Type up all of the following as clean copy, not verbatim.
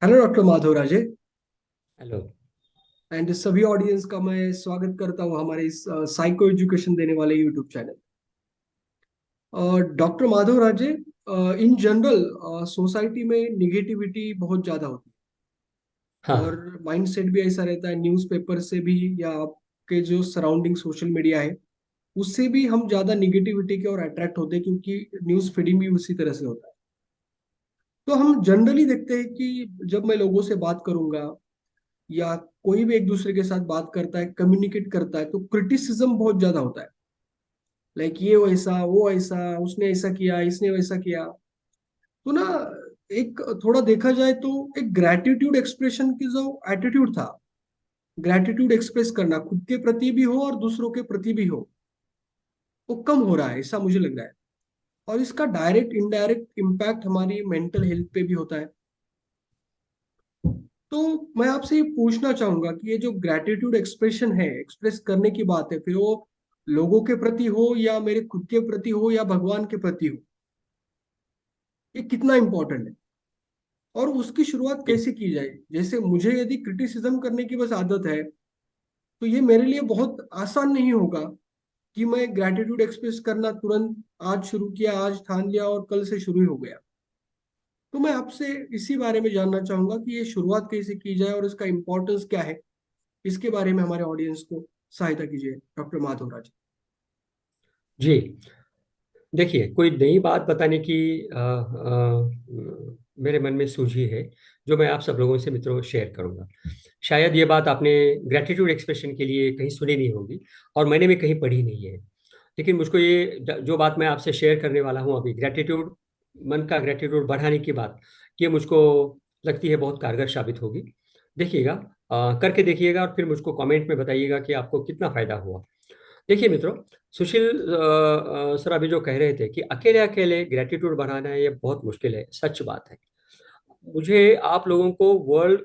Hello doctor Madhav Raje. Hello. And सभी audience का मैं स्वागत करता हूँ हमारे इस साइको एजुकेशन देने वाले YouTube channel. Doctor Madhav Raje, in general society में निगेटिविटी बहुत ज़्यादा होती है और हाँ। माइंडसेट भी ऐसा रहता है, न्यूज़पेपर से भी या आपके जो सराउंडिंग सोशल मीडिया है उससे भी हम ज़्यादा निगेटिविटी के और अट्रैक्ट होते हैं, क्योंकि न्यूज़ फीडिंग भी उसी तरह से होता है। तो हम जनरली देखते हैं कि जब मैं लोगों से बात करूंगा या कोई भी एक दूसरे के साथ बात करता है, कम्युनिकेट करता है, तो क्रिटिसिज्म बहुत ज्यादा होता है। लाइक ये वैसा, वो ऐसा, उसने ऐसा किया, इसने वैसा किया। तो ना, एक थोड़ा देखा जाए तो एक ग्रैटिट्यूड एक्सप्रेशन की जो एटीट्यूड था, ग्रैटिट्यूड एक्सप्रेस करना खुद के प्रति भी हो और दूसरों के प्रति भी हो, वो कम हो रहा है, ऐसा मुझे लग रहा है। और इसका डायरेक्ट इनडायरेक्ट इम्पैक्ट हमारी मेंटल हेल्थ पे भी होता है। तो मैं आपसे ये पूछना चाहूंगा कि ये जो ग्रैटिट्यूड एक्सप्रेशन है, एक्सप्रेस करने की बात है, फिर वो लोगों के प्रति हो या मेरे खुद के प्रति हो या भगवान के प्रति हो, ये कितना इंपॉर्टेंट है और उसकी शुरुआत जी। कैसे की जाए। जैसे मुझे यदि क्रिटिसिज्म करने की बस आदत है, तो ये मेरे लिए बहुत आसान नहीं होगा कि मैं ग्रैटिट्यूड एक्सप्रेस करना तुरंत आज शुरू किया, आज ठान लिया और कल से शुरू ही हो गया। तो मैं आपसे इसी बारे में जानना चाहूंगा कि ये शुरुआत कैसे की जाए और इसका इम्पोर्टेंस क्या है। इसके बारे में हमारे ऑडियंस को सहायता कीजिए डॉक्टर माधव राज। जी, देखिए, कोई नई बात बताने की मेरे मन में सूझी है, जो मैं आप सब लोगों से मित्रों शेयर करूंगा। शायद ये बात आपने ग्रेटिट्यूड एक्सप्रेशन के लिए कहीं सुनी नहीं होगी और मैंने भी कहीं पढ़ी नहीं है। लेकिन मुझको ये जो बात मैं आपसे शेयर करने वाला हूँ अभी, ग्रेटिट्यूड, मन का ग्रेटिट्यूड बढ़ाने की बात, ये मुझको लगती है बहुत कारगर साबित होगी। देखिएगा, करके देखिएगा और फिर मुझको कमेंट में बताइएगा कि आपको कितना फायदा हुआ। देखिए मित्रों, सुशील सर अभी जो कह रहे थे कि अकेले अकेले ग्रेटिट्यूड बढ़ाना है, ये बहुत मुश्किल है, सच बात है। मुझे आप लोगों को वर्ल्ड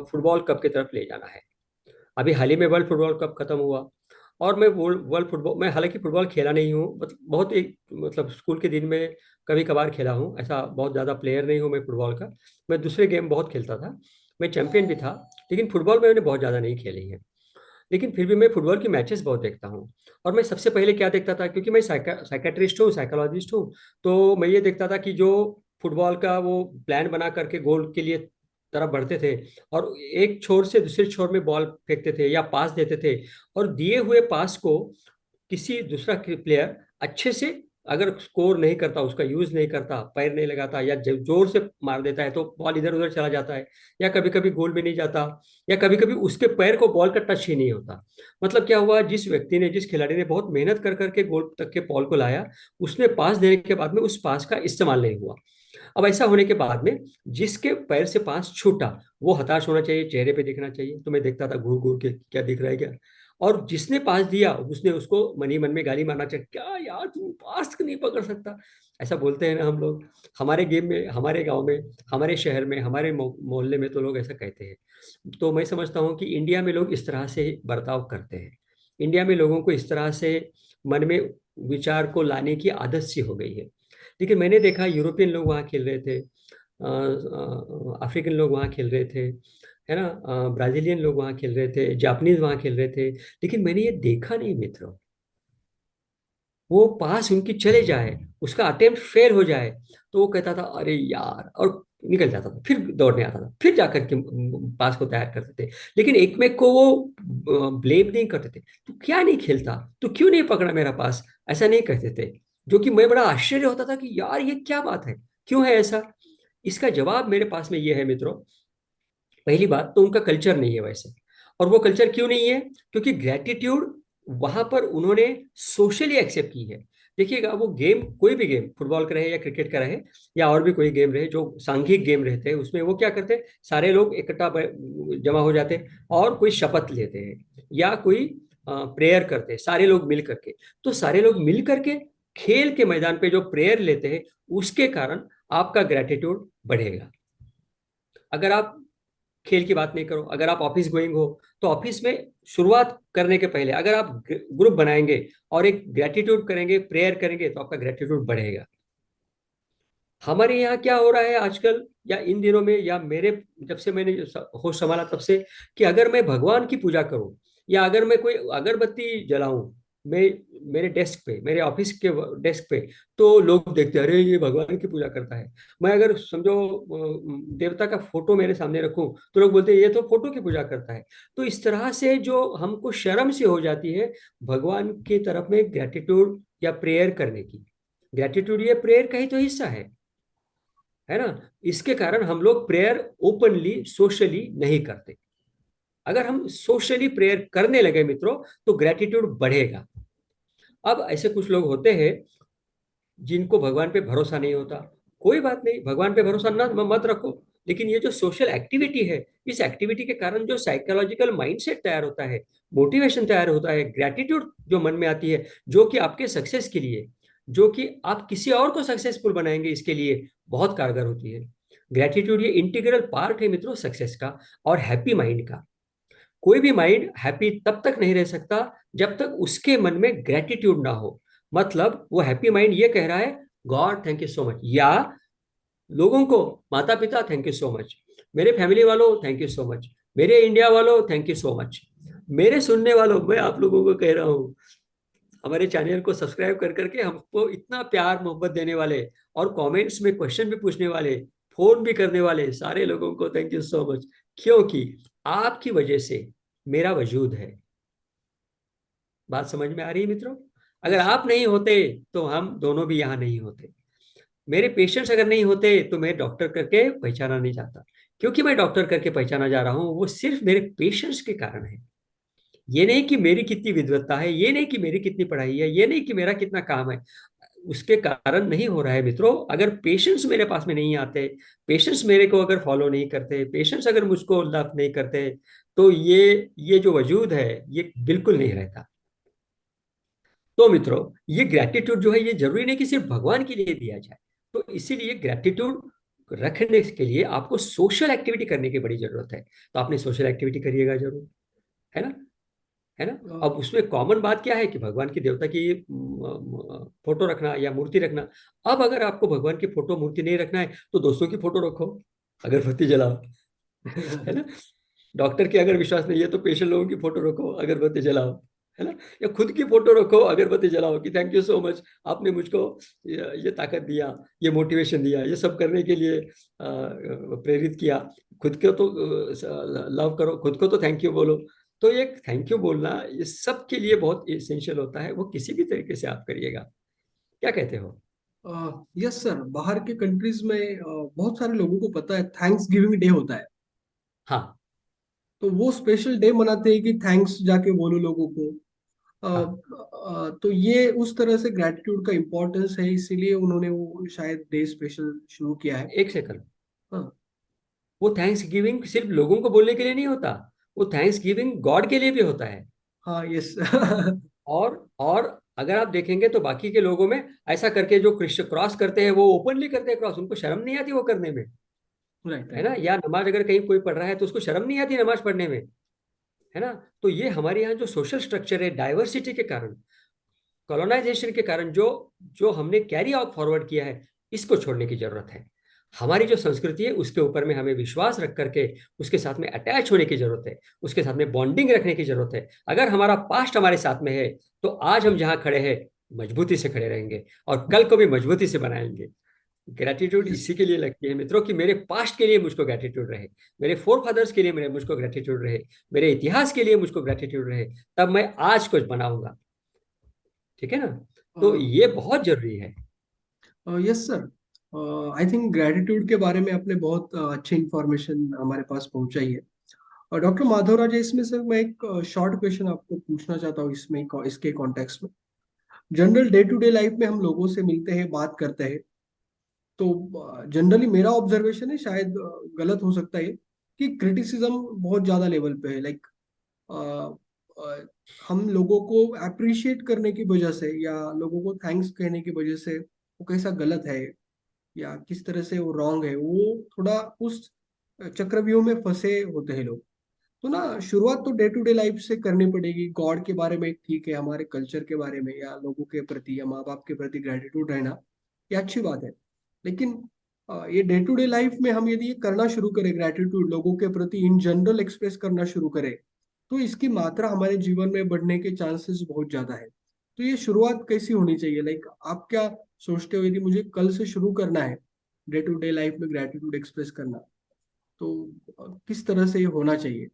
फुटबॉल कप की तरफ ले जाना है। अभी हाल ही में वर्ल्ड फुटबॉल कप खत्म हुआ और मैं वर्ल्ड वर्ल्ड फुटबॉल, मैं हालांकि फुटबॉल खेला नहीं हूँ, मतलब बहुत एक, मतलब स्कूल के दिन में कभी कभार खेला हूँ, ऐसा बहुत ज़्यादा प्लेयर नहीं हूँ मैं फुटबॉल का। मैं दूसरे गेम बहुत खेलता था, मैं चैंपियन भी था, लेकिन फुटबॉल में मैंने बहुत ज़्यादा नहीं खेली है। लेकिन फिर भी मैं फुटबॉल की मैचेस बहुत देखता हूँ। और मैं सबसे पहले क्या देखता था, क्योंकि मैं साइकेट्रिस्ट हूँ, साइकोलॉजिस्ट हूँ, तो मैं ये देखता था कि जो फुटबॉल का वो प्लान बना करके गोल के लिए तरफ बढ़ते थे और एक छोर से दूसरे छोर में बॉल फेंकते थे या पास देते थे, और दिए हुए पास को किसी दूसरा प्लेयर अच्छे से अगर स्कोर नहीं करता, उसका यूज नहीं करता, पैर नहीं लगाता या जोर से मार देता है, तो बॉल इधर उधर चला जाता है, या कभी कभी गोल भी नहीं जाता, या कभी कभी उसके पैर को बॉल का टच ही नहीं होता। मतलब क्या हुआ, जिस व्यक्ति ने, जिस खिलाड़ी ने बहुत मेहनत कर करके गोल तक के बॉल को लाया, उसने पास देने के बाद में उस पास का इस्तेमाल नहीं हुआ। अब ऐसा होने के बाद में जिसके पैर से पास छूटा, वो हताश होना चाहिए, चेहरे पे दिखना चाहिए, तो मैं देखता था घूर घूर के क्या दिख रहा है क्या। और जिसने पास दिया उसने उसको मन ही मन में गाली मारना चाहिए, क्या यार तू पास नहीं पकड़ सकता, ऐसा बोलते हैं ना हम लोग। हमारे गेम में, हमारे गांव में, हमारे शहर में, हमारे मोहल्ले में तो लोग ऐसा कहते हैं। तो मैं समझता हूँ कि इंडिया में लोग इस तरह से बर्ताव करते हैं। इंडिया में लोगों को इस तरह से मन में विचार को लाने की आदत सी हो गई है। लेकिन मैंने देखा यूरोपियन लोग वहाँ खेल रहे थे, अफ्रीकन लोग वहाँ खेल रहे थे, है ना, ब्राजीलियन लोग वहाँ खेल रहे थे, जापानीज वहाँ खेल रहे थे, लेकिन मैंने ये देखा नहीं मित्रों, वो पास उनकी चले जाए, उसका अटेम्प्ट फेल हो जाए, तो वो कहता था अरे यार, और निकल जाता था, फिर दौड़ने आता था, फिर जाकर के पास को तैयार करते थे। लेकिन एक में को वो ब्लेम नहीं करते थे, तू क्या नहीं खेलता, तू क्यों नहीं पकड़ा मेरा पास, ऐसा नहीं कहते थे। जो कि मैं बड़ा आश्चर्य होता था कि यार ये क्या बात है, क्यों है ऐसा। इसका जवाब मेरे पास में ये है मित्रों। पहली बात तो उनका कल्चर नहीं है वैसे। और वो कल्चर क्यों नहीं है, क्योंकि ग्रेटिट्यूड वहां पर उन्होंने सोशली एक्सेप्ट की है। देखिएगा, वो गेम, कोई भी गेम, फुटबॉल का रहे या क्रिकेट का रहे या और भी कोई गेम रहे, जो सांघिक गेम रहते हैं, उसमें वो क्या करते हैं, सारे लोग इकट्ठा जमा हो जाते हैं और कोई शपथ लेते हैं या कोई प्रेयर करते हैं, सारे लोग मिल करके। तो सारे लोग मिल करके खेल के मैदान पे जो प्रेयर लेते हैं, उसके कारण आपका ग्रेटिट्यूड बढ़ेगा। अगर आप खेल की बात नहीं करो, अगर आप ऑफिस गोइंग हो, तो ऑफिस में शुरुआत करने के पहले अगर आप ग्रुप बनाएंगे और एक ग्रेटिट्यूड करेंगे, प्रेयर करेंगे, तो आपका ग्रेटिट्यूड बढ़ेगा। हमारे यहाँ क्या हो रहा है आजकल या इन दिनों में, या मेरे जब से मैंने होश संभाला तब से, कि अगर मैं भगवान की पूजा करूं या अगर मैं कोई अगरबत्ती जलाऊं, मैं मेरे डेस्क पे, मेरे ऑफिस के डेस्क पे, तो लोग देखते हैं, अरे ये भगवान की पूजा करता है। मैं अगर समझो देवता का फोटो मेरे सामने रखूं, तो लोग बोलते हैं ये तो फोटो की पूजा करता है। तो इस तरह से जो हमको शर्म से हो जाती है भगवान की तरफ में ग्रेटिट्यूड या प्रेयर करने की। ग्रेटिट्यूड ये प्रेयर का ही तो हिस्सा है ना। इसके कारण हम लोग प्रेयर ओपनली सोशली नहीं करते। अगर हम सोशली प्रेयर करने लगे मित्रों, तो ग्रेटिट्यूड बढ़ेगा। अब ऐसे कुछ लोग होते हैं जिनको भगवान पे भरोसा नहीं होता। कोई बात नहीं, भगवान पे भरोसा ना मत रखो, लेकिन ये जो सोशल एक्टिविटी है, इस एक्टिविटी के कारण जो साइकोलॉजिकल माइंडसेट तैयार होता है, मोटिवेशन तैयार होता है, ग्रेटिट्यूड जो मन में आती है, जो कि आपके सक्सेस के लिए, जो कि आप किसी और को सक्सेसफुल बनाएंगे, इसके लिए बहुत कारगर होती है। ग्रेटिट्यूड ये इंटीग्रल पार्ट है मित्रों सक्सेस का और हैप्पी माइंड का। कोई भी माइंड हैप्पी तब तक नहीं रह सकता जब तक उसके मन में ग्रेटिट्यूड ना हो। मतलब वो हैप्पी माइंड ये कह रहा है, God thank you so much, या लोगों को, माता पिता थैंक यू सो मच, मेरे फैमिली वालों थैंक यू सो मच, मेरे इंडिया वालों थैंक यू सो मच, मेरे सुनने वालों, मैं आप लोगों को कह रहा हूँ, हमारे चैनल को सब्सक्राइब कर करके हमको इतना प्यार मोहब्बत देने वाले और कमेंट्स में क्वेश्चन भी पूछने वाले, फोन भी करने वाले सारे लोगों को थैंक यू सो मच। क्योंकि आपकी वजह से मेरा वजूद है। बात समझ में आ रही है मित्रों? अगर यस। आप नहीं होते तो हम दोनों भी यहाँ नहीं होते। मेरे पेशेंट्स अगर नहीं होते तो मैं डॉक्टर करके पहचाना नहीं जाता। क्योंकि मैं डॉक्टर करके पहचाना जा रहा हूँ, वो सिर्फ मेरे पेशेंट्स के कारण है। ये नहीं कि मेरी कितनी विद्वत्ता है, ये नहीं कि मेरी कितनी पढ़ाई है, ये नहीं कि मेरा कितना काम है, उसके कारण नहीं हो रहा है मित्रों। अगर पेशेंट्स मेरे पास में नहीं आते, पेशेंट्स मेरे को अगर फॉलो नहीं करते, पेशेंट्स अगर मुझको लव नहीं करते, तो ये जो वजूद है ये बिल्कुल नहीं रहता। तो मित्रों, ये ग्रेटिट्यूड जो है ये जरूरी नहीं कि सिर्फ भगवान के लिए दिया जाए। तो इसीलिए ग्रेटिट्यूड रखने के लिए आपको सोशल एक्टिविटी करने की बड़ी जरूरत है। तो आपने सोशल एक्टिविटी करिएगा जरूर, है ना, है ना। अब उसमें कॉमन बात क्या है कि भगवान की, देवता की फोटो रखना या मूर्ति रखना। अब अगर आपको भगवान की फोटो मूर्ति नहीं रखना है, तो दोस्तों की फोटो रखो, अगरबत्ती जलाओ, है ना। डॉक्टर की अगर विश्वास नहीं है तो पेशेंट लोगों की फोटो रखो, अगरबत्ती जलाओ, है ना। या खुद की फोटो रखो, अगरबत्ती जलाओ कि थैंक यू सो मच, आपने मुझको ये ताकत दिया, ये मोटिवेशन दिया, ये सब करने के लिए प्रेरित किया। खुद को तो लव करो, खुद को तो थैंक यू बोलो। तो ये थैंक यू बोलना ये सब के लिए बहुत इसेंशियल होता है, वो किसी भी तरीके से आप करिएगा। क्या कहते हो? यस सर, बाहर के कंट्रीज में बहुत सारे लोगों को पता है थैंक्स गिविंग डे होता है। हाँ, तो वो स्पेशल डे मनाते हैं कि थैंक्स जाके बोलो लोगों को। हाँ, तो ये उस तरह से ग्रेटिट्यूड का इम्पोर्टेंस है, इसीलिए उन्होंने वो शायद डे स्पेशल शुरू किया है। एक सेकंड। हाँ। वो थैंक्स गिविंग सिर्फ लोगों को बोलने के लिए नहीं होता, वो थैंक्स गिविंग गॉड के लिए भी होता है। हाँ। यस। और अगर आप देखेंगे तो बाकी के लोगों में ऐसा करके जो क्रिश्चियन क्रॉस करते हैं वो ओपनली करते हैं क्रॉस, उनको शर्म नहीं आती वो करने में, राइट है राइट। ना। या नमाज अगर कहीं कोई पढ़ रहा है तो उसको शर्म नहीं आती नमाज पढ़ने में, है ना। तो ये हमारे यहाँ जो सोशल स्ट्रक्चर है, डाइवर्सिटी के कारण, कॉलोनाइजेशन के कारण जो जो हमने कैरी आउट फॉरवर्ड किया है, इसको छोड़ने की जरूरत है। हमारी जो संस्कृति है उसके ऊपर में हमें विश्वास रख करके उसके साथ में अटैच होने की जरूरत है, उसके साथ में बॉन्डिंग रखने की जरूरत है। अगर हमारा पास्ट हमारे साथ में है, तो आज हम जहां खड़े हैं मजबूती से खड़े रहेंगे और कल को भी मजबूती से बनाएंगे। Gratitude yes. इसी के लिए लगती है मित्रों कि मेरे पास्ट के लिए मुझको ग्रेटिट्यूड रहे, मेरे फोर फादर्स के लिए मेरे मुझको ग्रेटिट्यूड रहे, मेरे इतिहास के लिए मुझको ग्रेटिट्यूड रहे, तब मैं आज कुछ बनाऊंगा। ठीक है ना। तो ये बहुत जरूरी है। Yes sir. I think gratitude के बारे में आपने बहुत अच्छी इंफॉर्मेशन हमारे पास पहुंचाई है। और डॉक्टर माधव राज, इसमें से मैं एक शॉर्ट क्वेश्चन आपको पूछना चाहता हूँ इसमें, इसके कॉन्टेक्स्ट में। General day to day life में हम लोगों से मिलते हैं, बात करते हैं, तो जनरली मेरा ऑब्जर्वेशन है, शायद गलत हो सकता है, कि क्रिटिसिज्म बहुत ज्यादा लेवल पे है। लाइक हम लोगों को अप्रिशिएट करने की वजह से या लोगों को थैंक्स कहने की वजह से वो कैसा गलत है या किस तरह से वो रॉन्ग है, वो थोड़ा उस चक्रव्यूह में फंसे होते हैं लोग। तो ना, शुरुआत तो डे टू डे लाइफ से करनी पड़ेगी। गॉड के बारे में ठीक है, हमारे कल्चर के बारे में या लोगों के प्रति या माँ बाप के प्रति ग्रेटिट्यूड रहना, ये अच्छी बात है। लेकिन ये डे टू डे लाइफ में हम यदि ये करना शुरू करें, ग्रेटिट्यूड लोगों के प्रति इन जनरल एक्सप्रेस करना शुरू करें, तो इसकी मात्रा हमारे जीवन में बढ़ने के चांसेस बहुत ज्यादा है। तो ये शुरुआत कैसी होनी चाहिए, लाइक आप क्या सोचते हो, यदि मुझे कल से शुरू करना है डे टू डे लाइफ में ग्रेटिट्यूड एक्सप्रेस करना, तो किस तरह से ये होना चाहिए,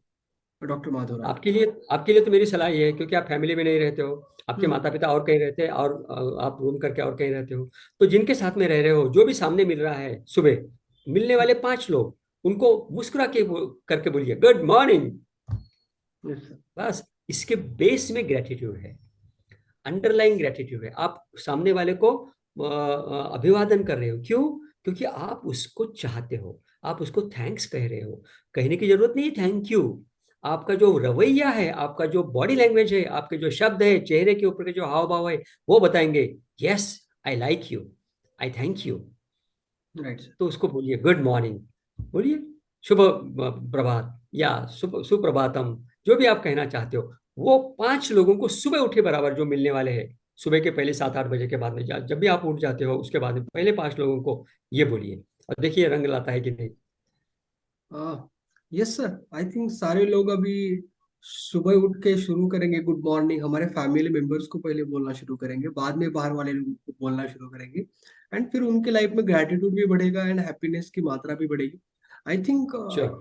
डॉक्टर माधवराज? आपके लिए तो मेरी सलाह ये है, क्योंकि आप फैमिली में नहीं रहते हो, आपके हम्म। माता पिता और कहीं रहते हैं, और आप रूम करके और कहीं रहते हो, तो जिनके साथ में रह रहे हो, जो भी सामने मिल रहा है सुबह, मिलने वाले 5 लोग, उनको मुस्कुरा के करके बोलिए गुड मॉर्निंग। Yes sir. बस इसके बेस में ग्रेटिट्यूड है, अंडरलाइन ग्रेटिट्यूड है। आप सामने वाले को अभिवादन कर रहे हो, क्यों? क्योंकि आप उसको चाहते हो, आप उसको थैंक्स कह रहे हो। कहने की जरूरत नहीं थैंक यू। आपका जो रवैया है, आपका जो बॉडी लैंग्वेज है, आपके जो शब्द है, चेहरे के ऊपर के जो हाव भाव है, वो बताएंगे yes I like you, I thank you. Right sir. तो उसको बोलिए गुड मॉर्निंग, बोलिए शुभ प्रभात, या सुप्रभातम, जो भी आप कहना चाहते हो। वो 5 लोगों को सुबह उठे बराबर जो मिलने वाले हैं, सुबह के पहले 7-8 बजे के बाद में, जब भी आप उठ जाते हो उसके बाद में पहले 5 लोगों को ये बोलिए, और देखिए रंग लाता है कि नहीं। यस सर, आई थिंक सारे लोग अभी सुबह उठ के शुरू करेंगे गुड मॉर्निंग, हमारे फैमिली मेंबर्स को पहले बोलना शुरू करेंगे, बाद में बाहर वाले लोगों को बोलना शुरू करेंगे। एंड फिर उनके लाइफ में ग्रेटिट्यूड भी बढ़ेगा एंड हैप्पीनेस की मात्रा भी बढ़ेगी। I think sure.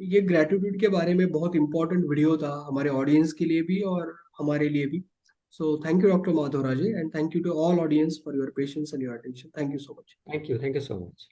ये ग्रेटिट्यूड के बारे में बहुत इंपॉर्टेंट वीडियो था हमारे ऑडियंस के लिए भी और हमारे लिए भी। So thank you doctor Madhavraj, and thank you to all audience for your patience and your attention. Thank you so much. Thank you so much.